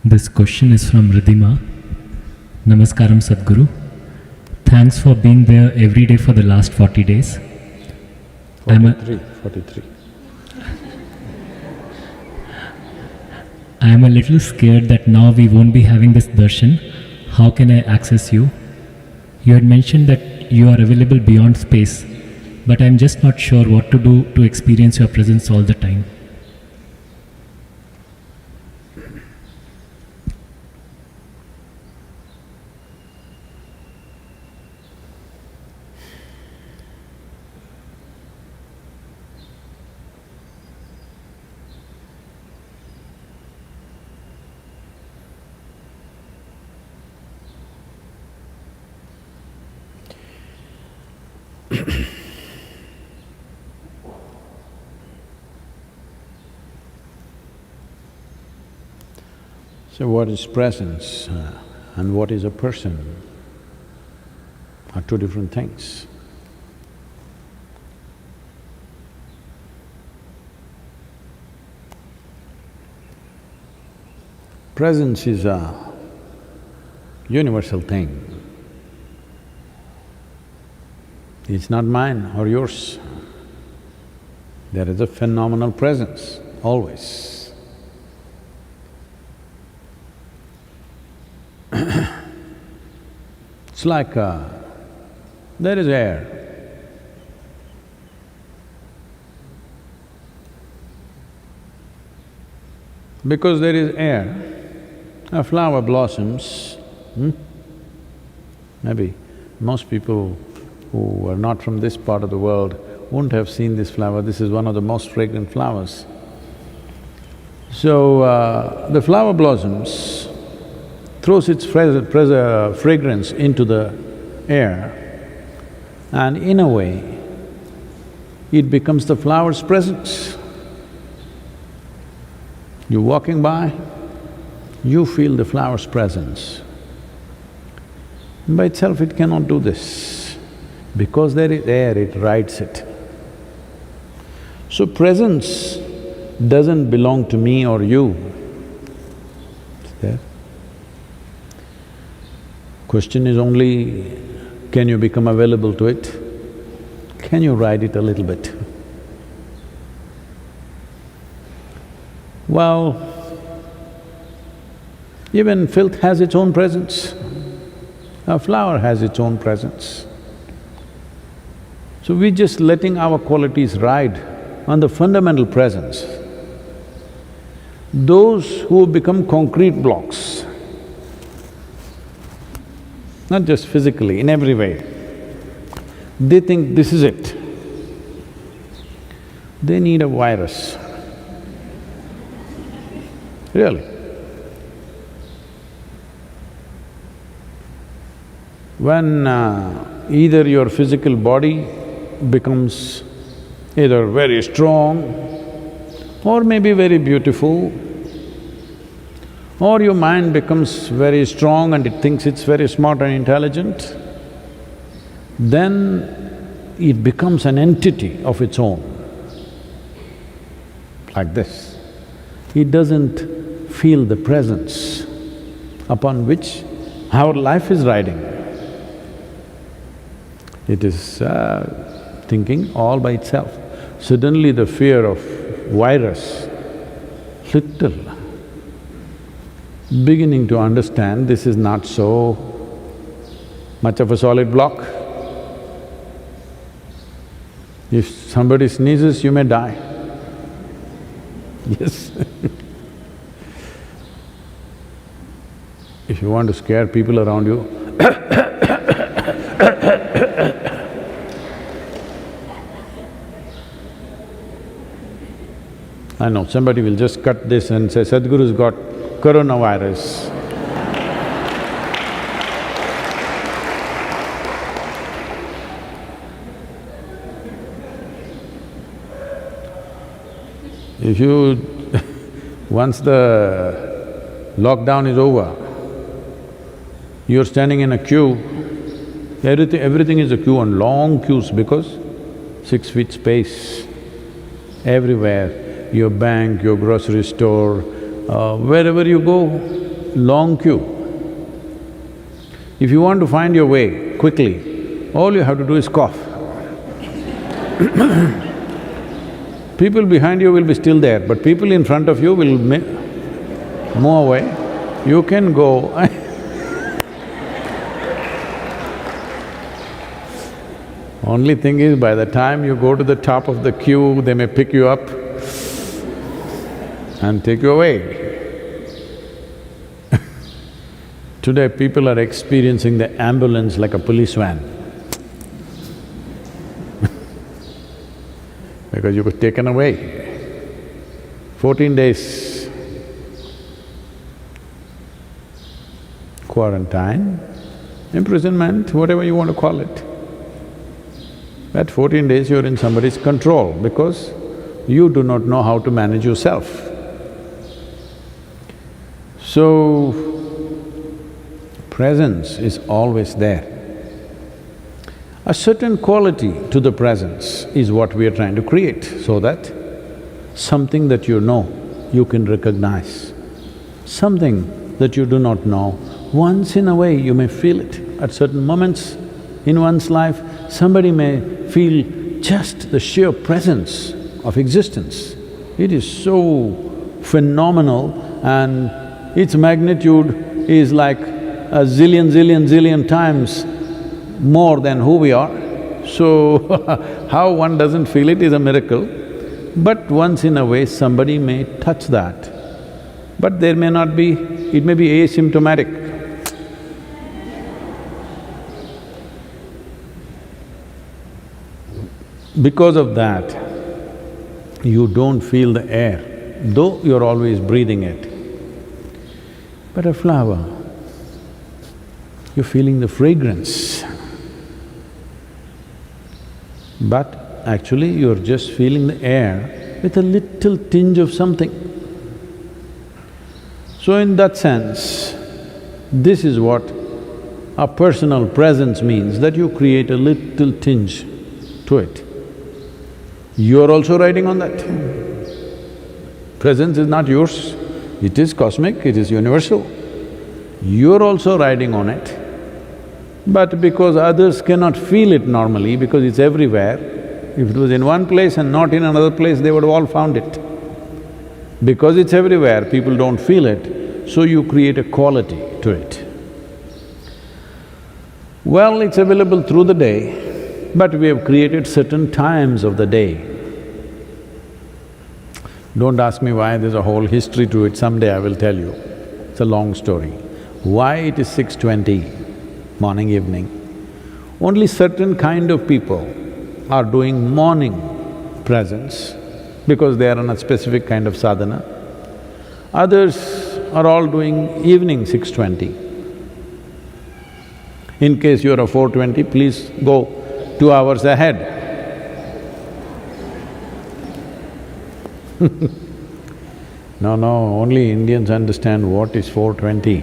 This question is from Ridhima. Namaskaram Sadguru. Thanks for being there every day for the last 40 days. 43. I am a little scared that now we won't be having this darshan. How can I access you? You had mentioned that you are available beyond space, but I am just not sure what to do to experience your presence all the time. So what is presence and what is a person are two different things. Presence is a universal thing. It's not mine or yours. There is a phenomenal presence, always. It's like there is air. Because there is air, a flower blossoms. Maybe most people who are not from this part of the world wouldn't have seen this flower. This is one of the most fragrant flowers. So, the flower blossoms, throws its fragrance into the air, and in a way, it becomes the flower's presence. You're walking by, you feel the flower's presence. By itself it cannot do this. Because there is air, it rides it. So presence doesn't belong to me or you. It's there. Question is only, can you become available to it? Can you ride it a little bit? Well, even filth has its own presence. A flower has its own presence. So we're just letting our qualities ride on the fundamental presence. Those who become concrete blocks, not just physically, in every way, they think this is it. They need a virus. Really. When either your physical body becomes either very strong or maybe very beautiful, or your mind becomes very strong and it thinks it's very smart and intelligent, then it becomes an entity of its own, like this. It doesn't feel the presence upon which our life is riding. It is thinking all by itself. Suddenly the fear of virus, little beginning to understand this is not so much of a solid block. If somebody sneezes, you may die. Yes. If you want to scare people around you, I know, somebody will just cut this and say, Sadhguru's got coronavirus. If you… once the lockdown is over, you're standing in a queue, everything is a queue and long queues because 6 feet space everywhere, your bank, your grocery store, wherever you go, long queue. If you want to find your way quickly, all you have to do is cough. People behind you will be still there, but people in front of you will move away. You can go Only thing is, by the time you go to the top of the queue, they may pick you up and take you away. Today, people are experiencing the ambulance like a police van because you were taken away. 14 days quarantine, imprisonment, whatever you want to call it. That 14 days you're in somebody's control because you do not know how to manage yourself. So, presence is always there. A certain quality to the presence is what we are trying to create, so that something that you know, you can recognize. Something that you do not know, once in a way you may feel it. At certain moments in one's life, somebody may feel just the sheer presence of existence. It is so phenomenal and its magnitude is like a zillion times more than who we are. So, how one doesn't feel it is a miracle. But once in a way, somebody may touch that. But there may not be… it may be asymptomatic. Because of that, you don't feel the air, though you're always breathing it. But a flower, you're feeling the fragrance. But actually you're just feeling the air with a little tinge of something. So in that sense, this is what a personal presence means, that you create a little tinge to it. You're also riding on that. Presence is not yours, it is cosmic, it is universal. You're also riding on it. But because others cannot feel it normally, because it's everywhere, if it was in one place and not in another place, they would have all found it. Because it's everywhere, people don't feel it, so you create a quality to it. Well, it's available through the day, but we have created certain times of the day. Don't ask me why, there's a whole history to it, someday I will tell you. It's a long story. Why it is 6:20, morning, evening? Only certain kind of people are doing morning presence because they are on a specific kind of sadhana. Others are all doing evening 6:20. In case you're a 4:20, please go 2 hours ahead. No, only Indians understand what is 4:20.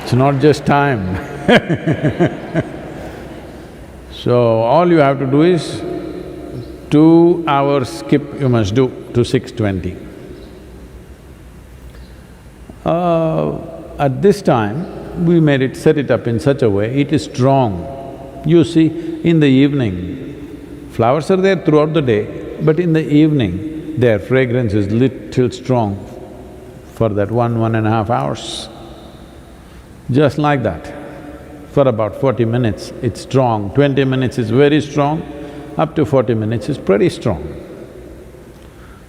It's not just time. So, all you have to do is 2 hours skip you must do to 6:20. At this time, we made it… set it up in such a way, it is strong. You see, in the evening, flowers are there throughout the day, but in the evening, their fragrance is little strong for that 1.5 hours. Just like that, for about 40 minutes it's strong, 20 minutes is very strong, up to 40 minutes is pretty strong.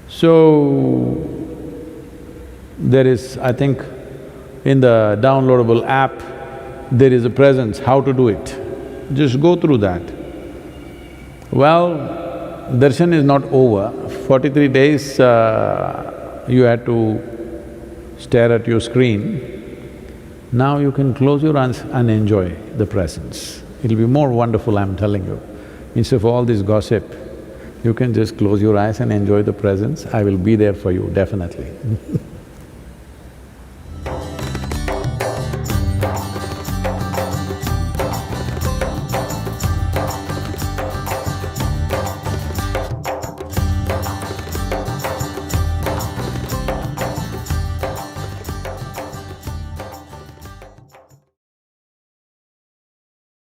So, there is, I think, in the downloadable app, there is a presence, how to do it. Just go through that. Well, darshan is not over. 43 days you had to stare at your screen. Now you can close your eyes and enjoy the presence. It'll be more wonderful, I'm telling you. Instead of all this gossip, you can just close your eyes and enjoy the presence. I will be there for you, definitely.